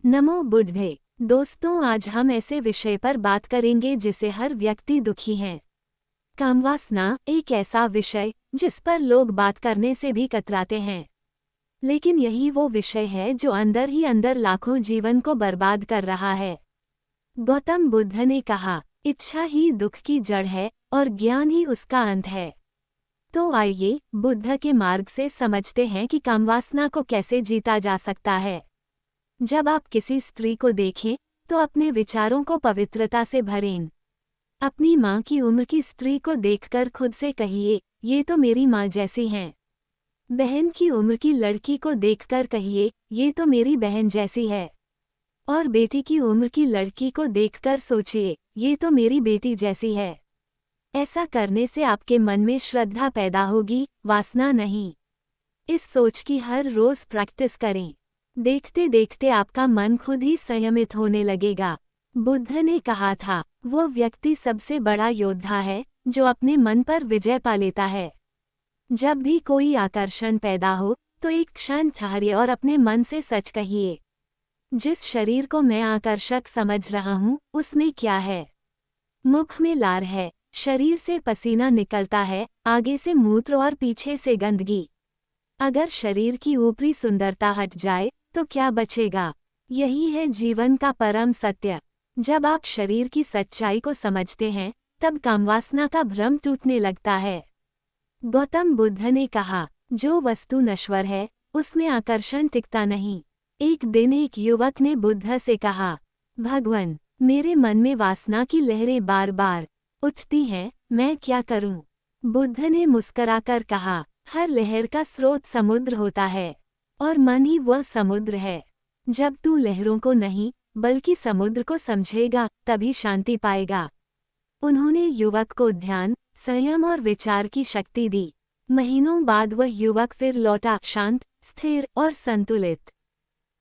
नमो बुद्धे। दोस्तों, आज हम ऐसे विषय पर बात करेंगे जिसे हर व्यक्ति दुखी है। कामवासना एक ऐसा विषय जिस पर लोग बात करने से भी कतराते हैं, लेकिन यही वो विषय है जो अंदर ही अंदर लाखों जीवन को बर्बाद कर रहा है। गौतम बुद्ध ने कहा, इच्छा ही दुख की जड़ है और ज्ञान ही उसका अंत है। तो आइए बुद्ध के मार्ग से समझते हैं कि कामवासना को कैसे जीता जा सकता है। जब आप किसी स्त्री को देखें तो अपने विचारों को पवित्रता से भरें। अपनी माँ की उम्र की स्त्री को देखकर खुद से कहिए, ये तो मेरी माँ जैसी हैं। बहन की उम्र की लड़की को देखकर कहिए, ये तो मेरी बहन जैसी है। और बेटी की उम्र की लड़की को देखकर सोचिए, ये तो मेरी बेटी जैसी है। ऐसा करने से आपके मन में श्रद्धा पैदा होगी, वासना नहीं। इस सोच की हर रोज प्रैक्टिस करें। देखते देखते आपका मन खुद ही संयमित होने लगेगा। बुद्ध ने कहा था, वो व्यक्ति सबसे बड़ा योद्धा है जो अपने मन पर विजय पा लेता है। जब भी कोई आकर्षण पैदा हो तो एक क्षण ठहरिए और अपने मन से सच कहिए, जिस शरीर को मैं आकर्षक समझ रहा हूँ उसमें क्या है। मुख में लार है, शरीर से पसीना निकलता है, आगे से मूत्र और पीछे से गंदगी। अगर शरीर की ऊपरी सुंदरता हट जाए तो क्या बचेगा। यही है जीवन का परम सत्य। जब आप शरीर की सच्चाई को समझते हैं तब कामवासना का भ्रम टूटने लगता है। गौतम बुद्ध ने कहा, जो वस्तु नश्वर है उसमें आकर्षण टिकता नहीं। एक दिन एक युवक ने बुद्ध से कहा, भगवान, मेरे मन में वासना की लहरें बार बार उठती हैं, मैं क्या करूं। बुद्ध ने मुस्कराकर कहा, हर लहर का स्रोत समुद्र होता है और मन ही वह समुद्र है। जब तू लहरों को नहीं बल्कि समुद्र को समझेगा तभी शांति पाएगा। उन्होंने युवक को ध्यान, संयम और विचार की शक्ति दी। महीनों बाद वह युवक फिर लौटा, शांत, स्थिर और संतुलित।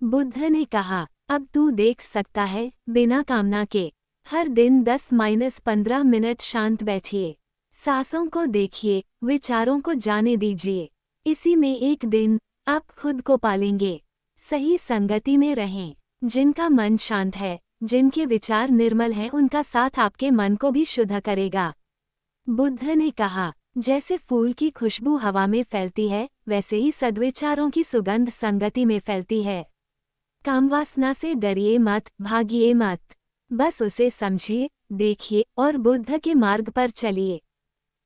बुद्ध ने कहा, अब तू देख सकता है, बिना कामना के हर दिन 10-15 मिनट शांत बैठिए। सांसों को देखिए, विचारों को जाने दीजिए। इसी में एक दिन आप खुद को पालेंगे। सही संगति में रहें। जिनका मन शांत है, जिनके विचार निर्मल हैं, उनका साथ आपके मन को भी शुद्ध करेगा। बुद्ध ने कहा, जैसे फूल की खुशबू हवा में फैलती है वैसे ही सद्विचारों की सुगंध संगति में फैलती है। कामवासना से डरिए मत, भागिए मत। बस उसे समझिए, देखिए और बुद्ध के मार्ग पर चलिए।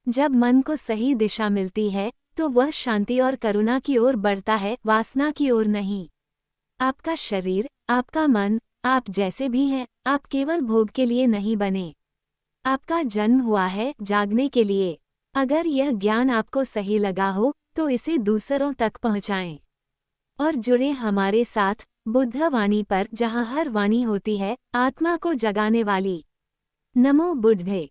जब मन को सही दिशा मिलती है तो वह शांति और करुणा की ओर बढ़ता है, वासना की ओर नहीं। आपका शरीर, आपका मन, आप जैसे भी हैं, आप केवल भोग के लिए नहीं बने। आपका जन्म हुआ है जागने के लिए। अगर यह ज्ञान आपको सही लगा हो तो इसे दूसरों तक पहुंचाएं। और जुड़े हमारे साथ बुद्ध वाणी पर, जहां हर वाणी होती है आत्मा को जगाने वाली। नमो बुद्धे।